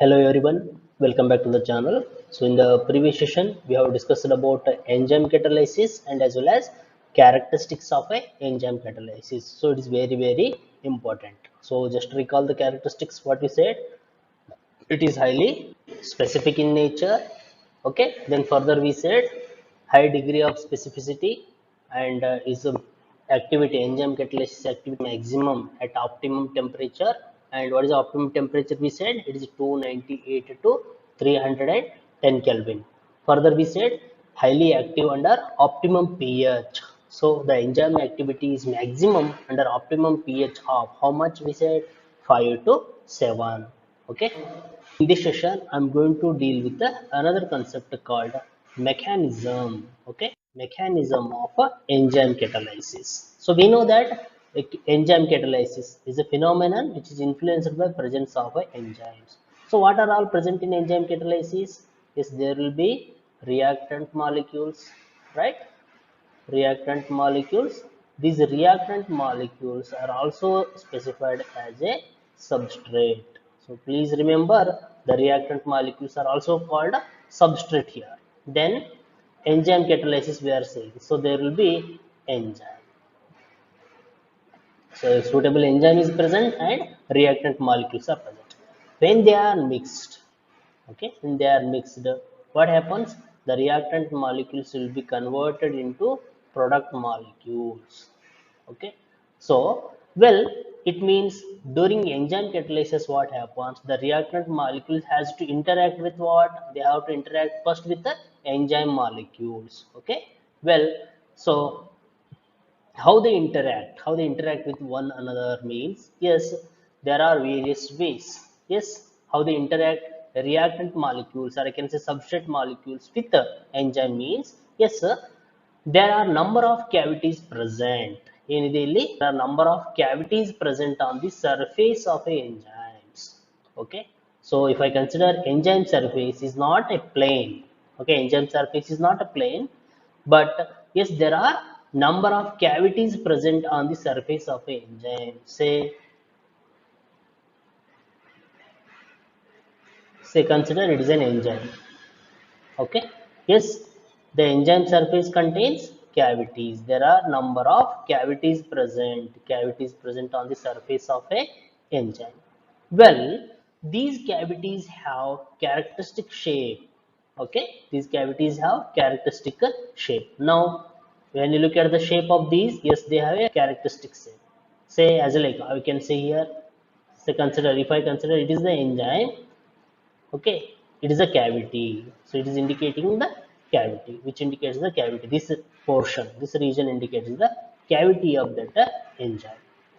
Hello everyone, welcome back to the channel. So in the previous session, we have discussed about enzyme catalysis and as well as characteristics of a enzyme catalysis. So it is very important. So just recall the characteristics what we said. It is highly specific in nature. Okay. Then further we said high degree of specificity and is activity enzyme catalysis activity maximum at optimum temperature. And what is the optimum temperature? We said it is 298 to 310 Kelvin. Further we said highly active under optimum pH. So the enzyme activity is maximum under optimum pH of how much? We said 5 to 7. Okay. In this session, I'm going to deal with another concept called mechanism. Okay, mechanism of enzyme catalysis. So we know that enzyme catalysis is a phenomenon which is influenced by presence of enzymes. So what are all present in enzyme catalysis? Yes, there will be reactant molecules, right? Reactant molecules. These reactant molecules are also specified as a substrate. So please remember the reactant molecules are also called substrate here. Then enzyme catalysis we are saying. So there will be enzyme. So a suitable enzyme is present and reactant molecules are present. When they are mixed, okay, when they are mixed, what happens? The reactant molecules will be converted into product molecules. Okay, so well, it means during enzyme catalysis, what happens? The reactant molecule has to interact with what? They have to interact first with the enzyme molecules. Okay, well, so how they interact with one another means, yes, there are various ways. Yes, how they interact reactant molecules, or I can say substrate molecules, with the enzyme means, yes sir, there are number of cavities present in the there are number of cavities present on the surface of a enzymes. Okay, so if I consider enzyme surface is not a plane, okay, enzyme surface is not a plane, but yes, there are number of cavities present on the surface of a enzyme. Say consider it is an enzyme. Okay, yes, the enzyme surface contains cavities. There are number of cavities present on the surface of a enzyme. Well, these cavities have characteristic shape. Okay, these cavities have characteristic shape. Now when you look at the shape of these, yes, they have a characteristic shape. Say as a, like I can say here, say consider, if I consider it is the enzyme. Okay, it is a cavity, so it is indicating the cavity, which indicates the cavity. This portion, this region indicates the cavity of that enzyme.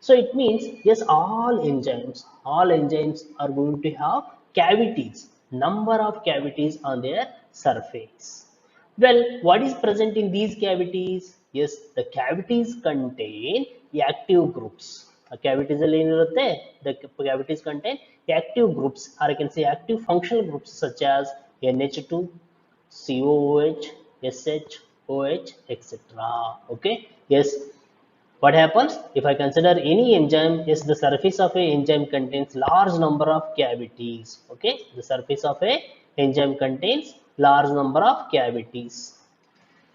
So it means, yes, all enzymes are going to have cavities, number of cavities on their surface. Well, what is present in these cavities? Yes, the cavities contain active groups. A cavities ಅಲ್ಲಿ ಏನಿರುತ್ತೆ, the cavities contain active groups, or I can say active functional groups, such as NH2, COOH, SHOH, etc. Okay, yes, what happens if I consider any enzyme? Yes, the surface of a enzyme contains large number of cavities. Okay, the surface of a enzyme contains large number of cavities.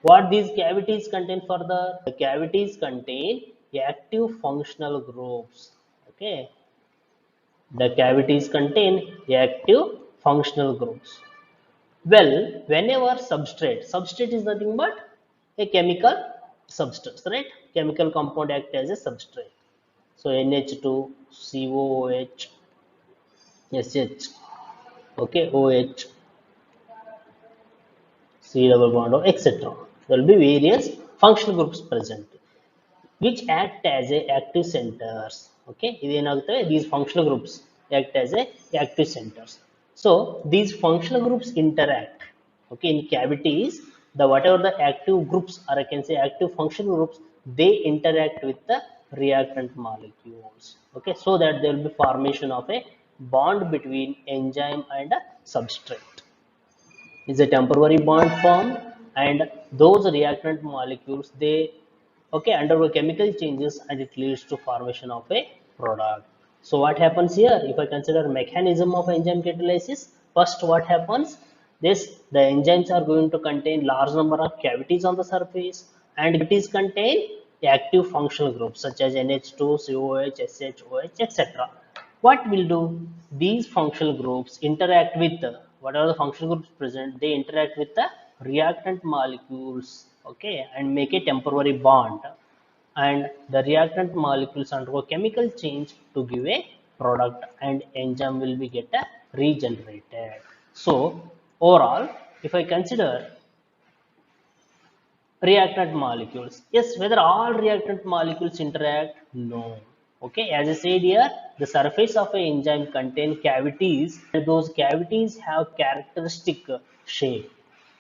What these cavities contain further? The cavities contain active functional groups. Okay, the cavities contain active functional groups. Well, whenever substrate is nothing but a chemical substance, right? Chemical compound act as a substrate. So NH2, COOH, SH, okay, OH, C double bond, etc. There will be various functional groups present, which act as a active centers. Okay, iದೇನಾಗುತ್ತೆ, these functional groups act as a active centers. So these functional groups interact, okay, in cavities. The whatever the active groups, or I can say active functional groups, they interact with the reactant molecules. Okay, so that there will be formation of a bond between enzyme and a substrate. Is a temporary bond formed, and those reactant molecules, they, okay, undergo chemical changes, and it leads to formation of a product. So what happens here? If I consider mechanism of enzyme catalysis, first what happens? The enzymes are going to contain large number of cavities on the surface, and cavities contain active functional groups such as NH2, COH, SHOH, etc. What will do? These functional groups interact with whatever the functional groups present. They interact with the reactant molecules, okay, and make a temporary bond, and the reactant molecules undergo chemical change to give a product, and enzyme will be get regenerated. So overall, if I consider reactant molecules, yes, whether all reactant molecules interact, no. Okay, as I said here, the surface of an enzyme contain cavities, and those cavities have characteristic shape,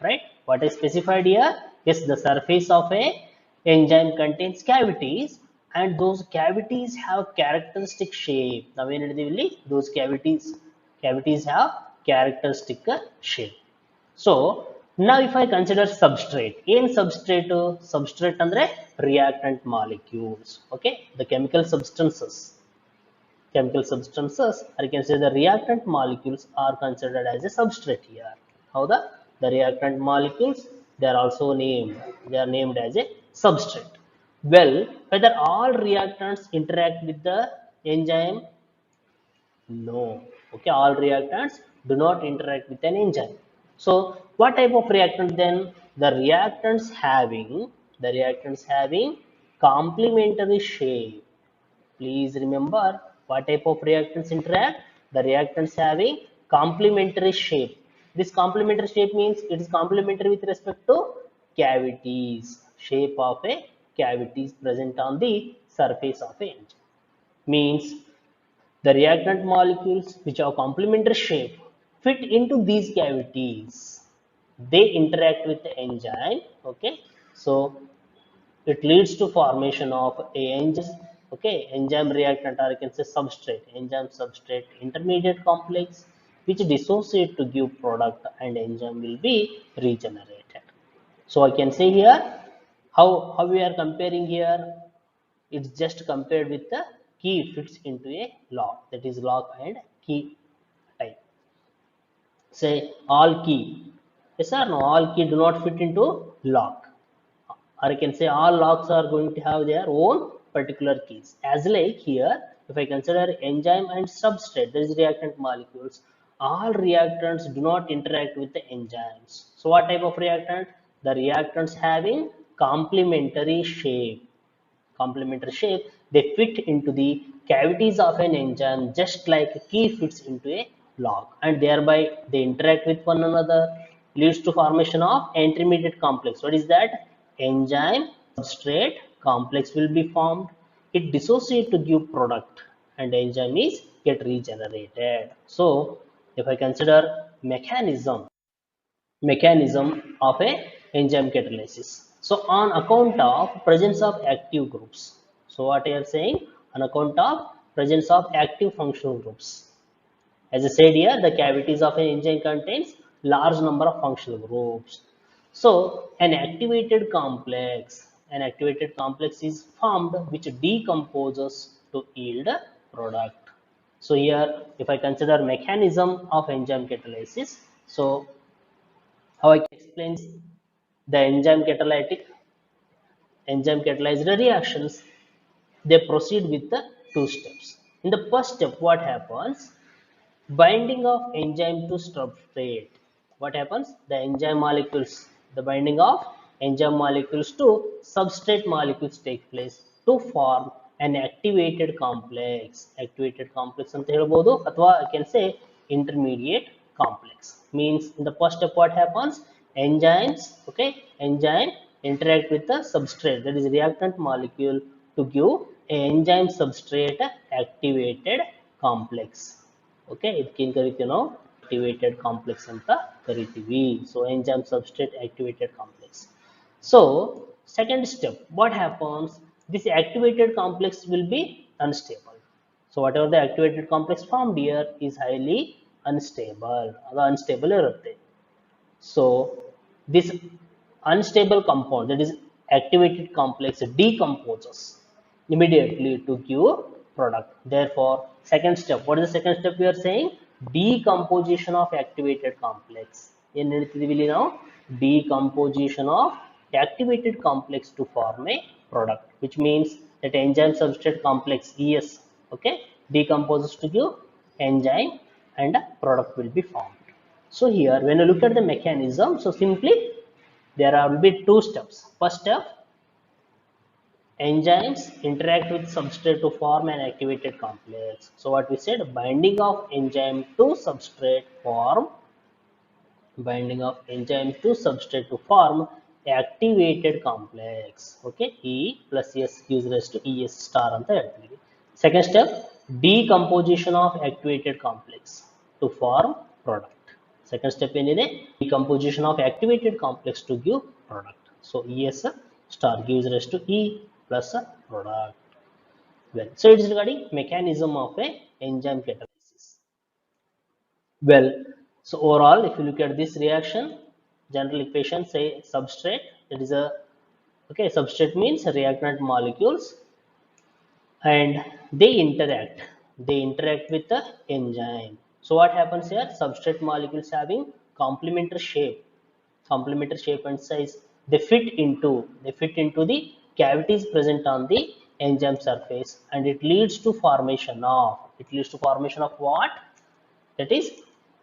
right? What I specified here, yes, the surface of a enzyme contains cavities, and those cavities have characteristic shape. Now those cavities have characteristic shape. So now if I consider substrate, in substrate andre reactant molecules, okay, the chemical substances, or you can say the reactant molecules are considered as a substrate here. How the reactant molecules, they are also named, they are named as a substrate. Well, whether all reactants interact with the enzyme, no. Okay, all reactants do not interact with an enzyme. So, what type of reactant then? The reactants having complementary shape. Please remember what type of reactants interact. The reactants having complementary shape. This complementary shape means it is complementary with respect to cavities. Shape of a cavities present on the surface of a enzyme means the reactant molecules which have complementary shape fit into these cavities. They interact with the enzyme. Okay, so it leads to formation of a enzyme. Okay, enzyme reactant, or you can say substrate, enzyme substrate intermediate complex, which dissociate to give product, and enzyme will be regenerated. So I can say here how we are comparing here, it's just compared with the key fits into a lock, that is lock and key type. Say all key, yes or no, all key do not fit into lock, or I can say all locks are going to have their own particular keys. As like here, if I consider enzyme and substrate, there is reactant molecules, all reactants do not interact with the enzymes. So what type of reactant? The reactants having complementary shape, they fit into the cavities of an enzyme just like a key fits into a lock, and thereby they interact with one another, leads to formation of intermediate complex. What is that? Enzyme substrate complex will be formed. It dissociate to give product, and enzyme is get regenerated. So if I consider mechanism of a enzyme catalysis. So on account of presence of active groups. So what I am saying, on account of presence of active functional groups. As I said here, the cavities of an enzyme contains large number of functional groups. So an activated complex is formed which decomposes to yield a product. So here, if I consider mechanism of enzyme catalysis, so how I can explain the enzyme catalyzed reactions, they proceed with the two steps. In the first step, what happens? Binding of enzyme to substrate. What happens? The binding of enzyme molecules to substrate molecules take place to form an activated complex. Activated complex anta helabodu, athwa I can say intermediate complex. Means in the first step what happens? Enzyme interact with the substrate, that is reactant molecule, to give an enzyme substrate activated complex. Okay, ಇದಕ್ಕೇನು ಕರಿತೀವಿ ನಾವು activated complex ಅಂತ ಕರಿತೀವಿ. So enzyme substrate activated complex. So second step, what happens? This activated complex will be unstable. So whatever the activated complex formed here is highly unstable. ಅದು unstable ಇರುತ್ತೆ. So this unstable compound, that is activated complex, decomposes immediately to give product. Therefore Second step, what is the second step we are saying? Decomposition of activated complex. ಏನು ಹೇಳ್ತಿದೀವಿ ನಾವು? Decomposition of activated complex to form a product, which means that enzyme substrate complex ES, okay, decomposes to give enzyme and a product will be formed. So here when you look at the mechanism, so simply there will be two steps. First step, enzymes interact with substrate to form an activated complex. So what we said, binding of enzyme to substrate form, binding of enzyme to substrate to form activated complex. Okay, E plus S gives rise to ES star anta ಹೇಳ್ತೀವಿ. Second step, decomposition of activated complex to form product. Second step ಏನಿದೆ? Decomposition of activated complex to give product. So ES star gives rise to E plus product. Well, so it is regarding mechanism of a enzyme catalysis. Well, so overall, if you look at this reaction, general equation say substrate, that is a, okay, substrate means reactant molecules, and they interact with the enzyme. So what happens here? Substrate molecules having complementary shape and size, they fit into the cavities present on the enzyme surface, and it leads to formation of what? That is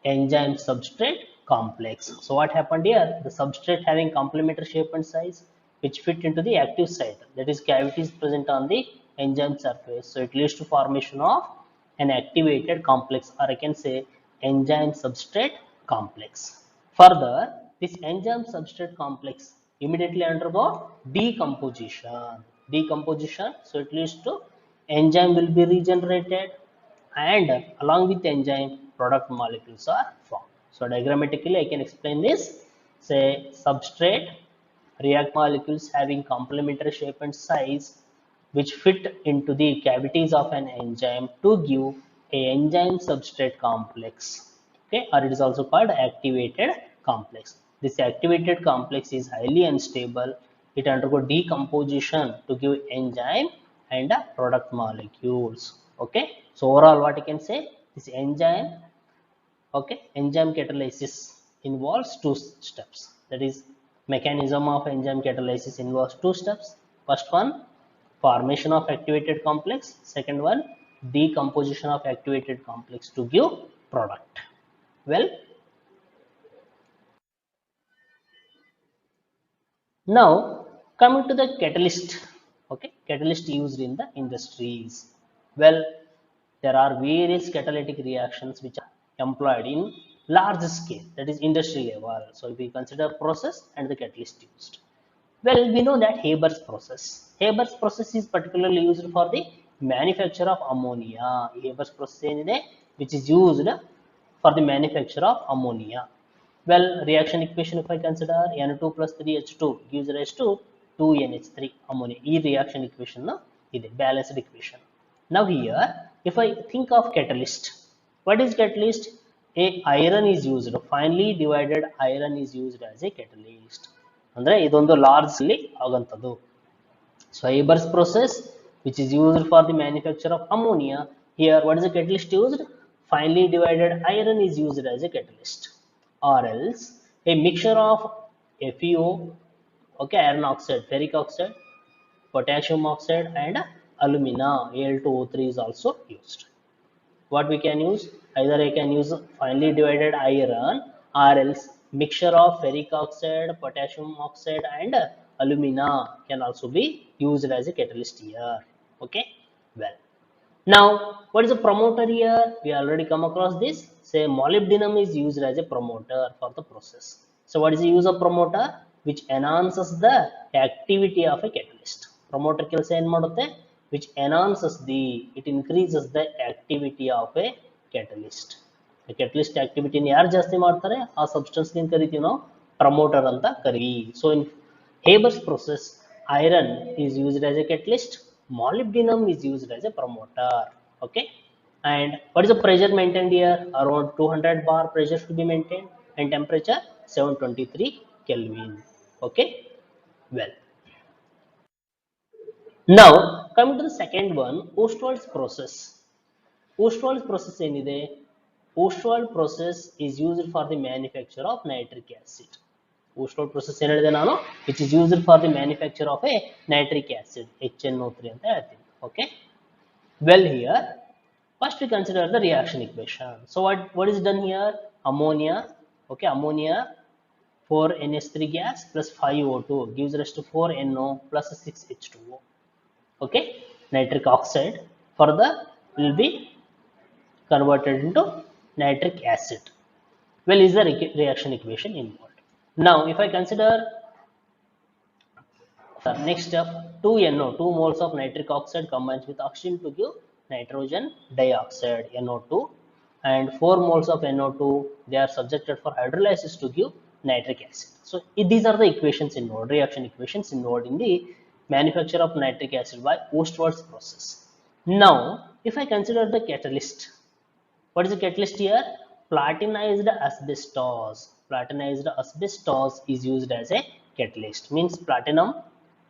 enzyme substrate complex. So what happened here? The substrate having complementary shape and size which fit into the active site, that is cavities present on the enzyme surface. So it leads to formation of an activated complex, or I can say enzyme substrate complex. Further, this enzyme substrate complex immediately undergo decomposition. Decomposition, so it leads to enzyme will be regenerated, and along with the enzyme product molecules are formed. So diagrammatically I can explain this. Say substrate react molecules having complementary shape and size which fit into the cavities of an enzyme to give a enzyme substrate complex, okay, or it is also called activated complex. This activated complex is highly unstable. It undergo decomposition to give enzyme and product molecules. Okay, so overall what you can say, this enzyme, okay, enzyme catalysis involves two steps. That is, mechanism of enzyme catalysis involves two steps. First one, formation of activated complex. Second one, decomposition of activated complex to give product. Well, now coming to the catalyst, okay, catalyst used in the industries. Well, there are various catalytic reactions which are employed in large scale, that is industry level. So if we consider process and the catalyst used, well, we know that Haber's process. Haber's process is particularly used for the manufacture of ammonia. Haber's process is which is used for the manufacture of ammonia. Well, reaction equation if I consider, N2 plus 3H2 gives rise to 2NH3 ammonia. This reaction equation is a balanced equation. Now here, if I think of catalyst, what is catalyst? A iron is used, finely divided iron is used as a catalyst. ಅಂದ್ರೆ ಇದೊಂದು large ಅಲ್ಲಿ ಆಗುವಂತದ್ದು. So Haber's process, which is used for the manufacture of ammonia, here what is the catalyst used? Finely divided iron is used as a catalyst, or else a mixture of FeO, okay, iron oxide, ferric oxide, potassium oxide, and alumina, Al2O3 is also used. What we can use? Either I can use finely divided iron, or else mixture of ferric oxide, potassium oxide, and alumina can also be used as a catalyst here. Okay, well, now what is a promoter here? We already come across this. Say molybdenum is used as a promoter for the process. So what is the use of promoter? Which enhances the activity of a catalyst. Promoter ಕೆಲಸ ಏನು ಮಾಡುತ್ತೆ? Which enhances it increases the activity of a catalyst. The catalyst activity ನ ಯಾರು ಜಾಸ್ತಿ ಮಾಡ್ತಾರೆ? ಆ substance ನ ಕರಿತೀವಿ ನಾವು promoter ಅಂತ ಕರೀವಿ. So in Haber's process, iron is used as a catalyst, molybdenum is used as a promoter. Okay, and what is the pressure maintained here? Around 200 bar pressure should be maintained, and temperature 723 Kelvin. Okay, well, now coming to the second one, Ostwald's process. Ostwald process ಏನಿದೆ, Ostwald process is used for the manufacture of nitric acid. Ostwald process ಏನು ಹೇಳಿದೆ ನಾನು, which is used for the manufacture of a nitric acid, HNO3 ಅಂತ ಹೇಳ್ತೀನಿ. Okay. Well, here first we consider the reaction equation. So what is done here? Ammonia, okay, ammonia 4NH3 gas plus 5O2 gives rise to 4NO plus 6H2O. Okay, nitric oxide further will be converted into nitric acid. Well, is the reaction equation involved. Now if I consider next step, 2NO, 2 moles of nitric oxide combines with oxygen to give nitrogen dioxide, NO2, and 4 moles of NO2, they are subjected for hydrolysis to give nitric acid. So these are the equations involved, reaction equations involved in the manufacture of nitric acid by Ostwald's process. Now if I consider the catalyst, what is the catalyst here? Platinized asbestos. Platinized asbestos is used as a catalyst. Means platinum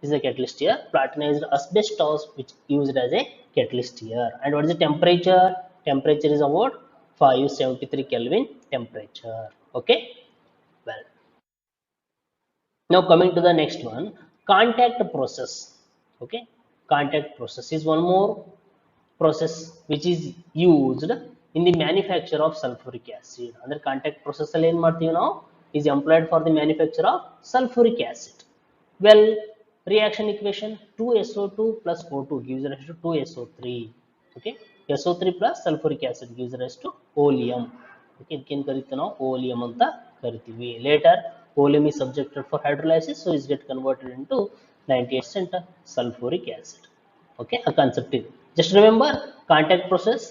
is the catalyst here. Platinized asbestos which used as a catalyst here. And what is the temperature? Temperature is about 573 Kelvin temperature. Okay. Well. Now coming to the next one, contact process. Okay. Contact process is one more process which is used in the manufacture of sulfuric acid. Under contact process alli ಏನು ಮಾಡ್ತೀವಿ ನಾವು, is employed for the manufacture of sulfuric acid. Well, reaction equation 2SO2 plus O2 gives rise to 2SO3. Okay, SO3 plus sulfuric acid gives rise to oleum. Okay, ಇದಕ್ಕೇನು ಕರಿತೀವಿ ನಾವು, oleum ಅಂತ ಕರಿತೀವಿ. Later oleum is subjected for hydrolysis, so it gets converted into 98% sulfuric acid. Okay, a concept is, just remember contact process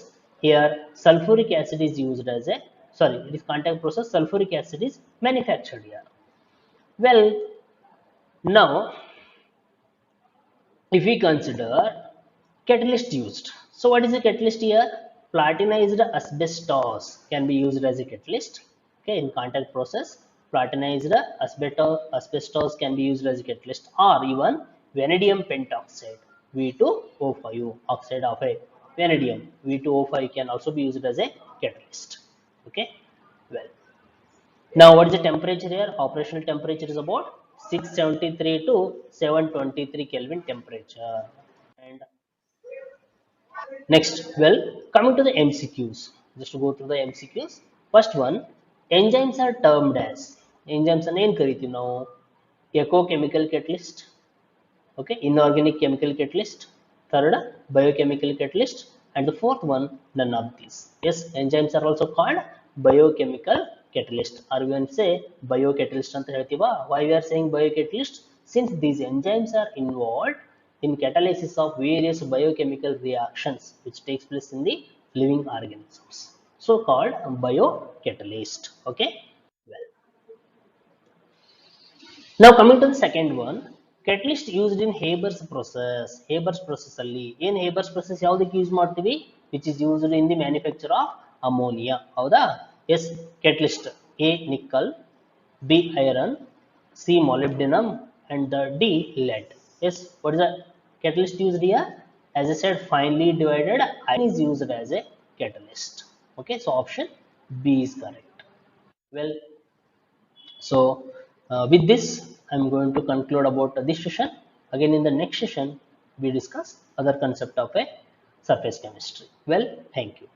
here, sulfuric acid is used as a, sorry, it is contact process, sulfuric acid is manufactured here. Well, now if we consider catalyst used, so what is the catalyst here? Platinized asbestos can be used as a catalyst. Okay, in contact process platinized asbestos can be used as a catalyst, or even vanadium pentoxide V2O5, oxide of a vanadium V2O5 can also be used as a catalyst. Okay, well, now what is the temperature here? Operational temperature is about 673 to 723 Kelvin temperature. And next, well, coming to the MCQs, just to go through the MCQs. First one, enzymes are termed as, enzymes are ಏನು ಕರಿತೀವಿ ನಾವು, ecochemical catalyst, okay, inorganic chemical catalyst, third biochemical catalyst, and the fourth one none of these. Yes, enzymes are also called biochemical catalyst, or we can say biocatalyst anta ಹೇಳ್ತೀವಾ. Why we are saying biocatalyst? Since these enzymes are involved in catalysis of various biochemical reactions which takes place in the living organisms, so called biocatalyst. Okay, well, now coming to the second one, catalyst used in Haber's process. Haber's process alli ಏನು Haber's process ಯಾವುದಕ್ಕೆ use ಮಾಡ್ತೀವಿ, which is used in the manufacture of ammonia. ಹೌದಾ? Yes, catalyst A nickel, B iron, C molybdenum, and the D lead. Yes, what is the catalyst used here? As I said, finely divided iron is used as a catalyst. Okay, so option B is correct. Well, so with this I'm going to conclude about this session. Again in the next session we discuss other concept of a surface chemistry. Well, thank you.